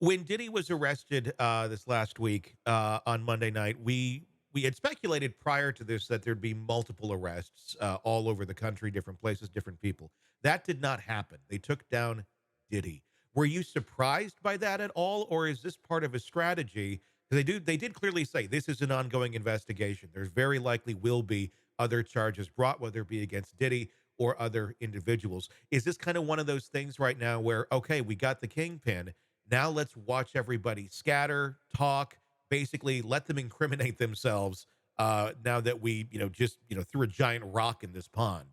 When Diddy was arrested this last week on Monday night, we had speculated prior to this that there'd be multiple arrests all over the country, different places, different people. That did not happen. They took down Diddy. Were you surprised by that at all, or is this part of a strategy? 'Cause they did clearly say this is an ongoing investigation. There's very likely will be other charges brought, whether it be against Diddy or other individuals. Is this kind of one of those things right now where, okay, we got the kingpin, now let's watch everybody scatter, talk, basically let them incriminate themselves now that we, just, threw a giant rock in this pond.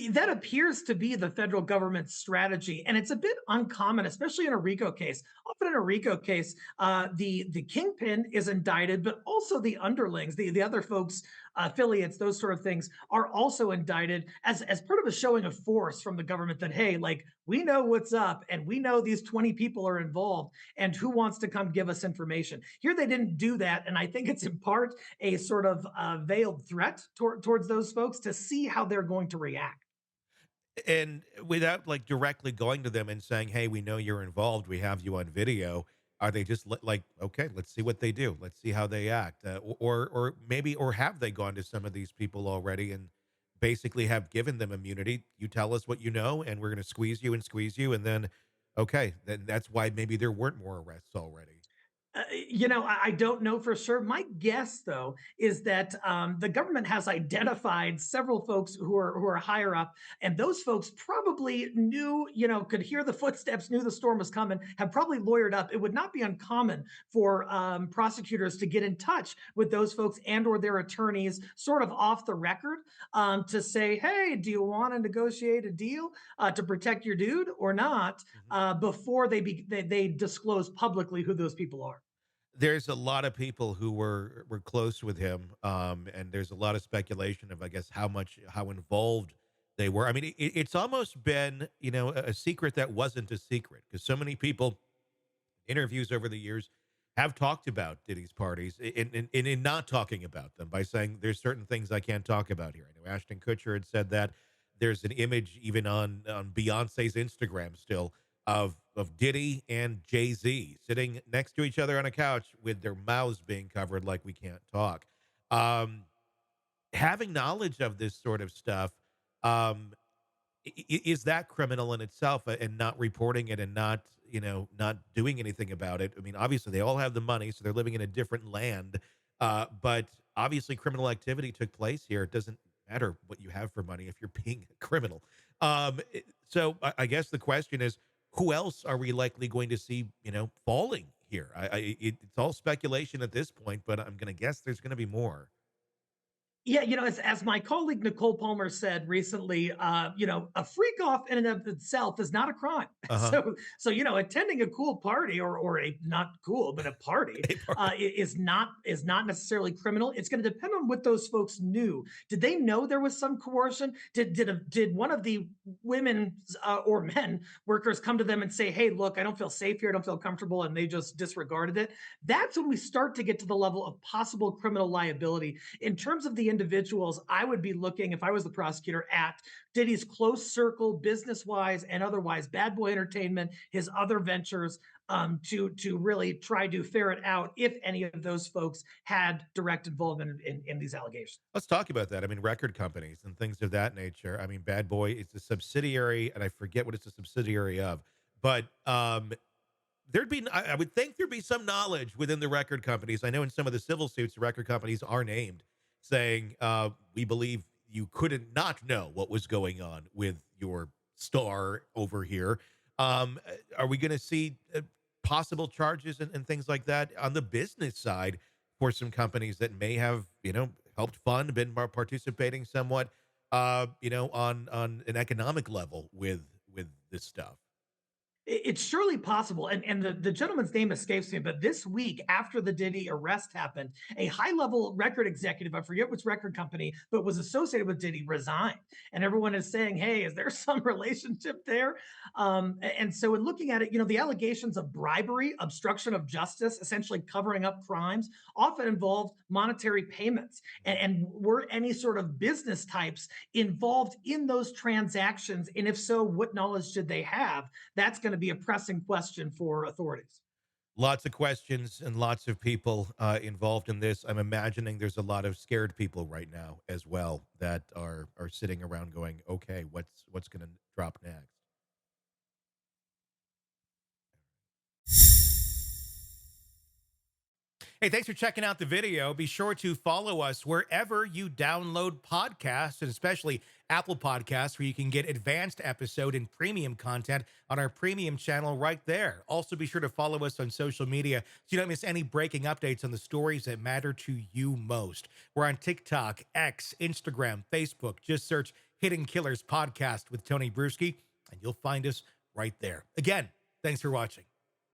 That appears to be the federal government's strategy, and it's a bit uncommon, especially in a RICO case. Often in a RICO case, the kingpin is indicted, but also the underlings, the other folks, affiliates, those sort of things, are also indicted as part of a showing of force from the government that, hey, like, we know what's up, and we know these 20 people are involved, and who wants to come give us information? Here, they didn't do that, and I think it's in part a sort of veiled threat towards those folks to see how they're going to react. And without like directly going to them and saying, "Hey, we know you're involved. We have you on video." Are they just like, okay, let's see what they do. Let's see how they act, or maybe, or have they gone to some of these people already and basically have given them immunity? You tell us what you know, and we're going to squeeze you, and then okay, then that's why maybe there weren't more arrests already. I don't know for sure. My guess, though, is that the government has identified several folks who are higher up, and those folks probably knew, could hear the footsteps, knew the storm was coming, have probably lawyered up. It would not be uncommon for prosecutors to get in touch with those folks and/or their attorneys, sort of off the record, to say, "Hey, do you want to negotiate a deal to protect your dude or not?" Mhm. Before they disclose publicly who those people are. There's a lot of people who were close with him, and there's a lot of speculation of, I guess, how involved they were. I mean, it's almost been, a secret that wasn't a secret, because so many people, interviews over the years, have talked about Diddy's parties in not talking about them by saying there's certain things I can't talk about here. I know Ashton Kutcher had said that. There's an image even on Beyonce's Instagram still of Diddy and Jay-Z sitting next to each other on a couch with their mouths being covered like we can't talk. Um, Having knowledge of this sort of stuff, um, is that criminal in itself, and not reporting it and not doing anything about it? I mean, obviously they all have the money, so they're living in a different land. But obviously criminal activity took place here. It doesn't matter what you have for money if you're being a criminal. So I guess the question is, who else are we likely going to see, falling here? It's all speculation at this point, but I'm going to guess there's going to be more. Yeah, as my colleague Nicole Palmer said recently, a freak off in and of itself is not a crime. Uh huh. So attending a cool party or a not cool but a party is not necessarily criminal. It's going to depend on what those folks knew. Did they know there was some coercion? Did one of the women or men workers come to them and say, "Hey, look, I don't feel safe here. I don't feel comfortable," and they just disregarded it? That's when we start to get to the level of possible criminal liability. In terms of the individuals, I would be looking, if I was the prosecutor, at Diddy's close circle, business wise and otherwise, Bad Boy Entertainment, his other ventures, to really try to ferret out if any of those folks had direct involvement in these allegations. Let's talk about that. I mean, record companies and things of that nature. I mean, Bad Boy is a subsidiary, and I forget what it's a subsidiary of. But I would think there'd be some knowledge within the record companies. I know in some of the civil suits, the record companies are named, saying, "We believe you couldn't not know what was going on with your star over here." Are we going to see possible charges and things like that on the business side for some companies that may have, helped fund, been participating somewhat, on an economic level with this stuff? It's surely possible. And the gentleman's name escapes me, but this week, after the Diddy arrest happened, a high level record executive, I forget which record company, but was associated with Diddy, resigned. And everyone is saying, "Hey, is there some relationship there?" And so, in looking at it, the allegations of bribery, obstruction of justice, essentially covering up crimes, often involved monetary payments. And were any sort of business types involved in those transactions? And if so, what knowledge did they have? That's going to to be a pressing question for authorities. Lots of questions and lots of people involved in this. I'm imagining there's a lot of scared people right now as well that are sitting around going, "Okay, what's going to drop next?" Hey, thanks for checking out the video. Be sure to follow us wherever you download podcasts, and especially Apple Podcasts, where you can get advanced episode and premium content on our premium channel right there. Also, be sure to follow us on social media so you don't miss any breaking updates on the stories that matter to you most. We're on TikTok, X, Instagram, Facebook. Just search Hidden Killers Podcast with Tony Brueski, and you'll find us right there. Again, thanks for watching.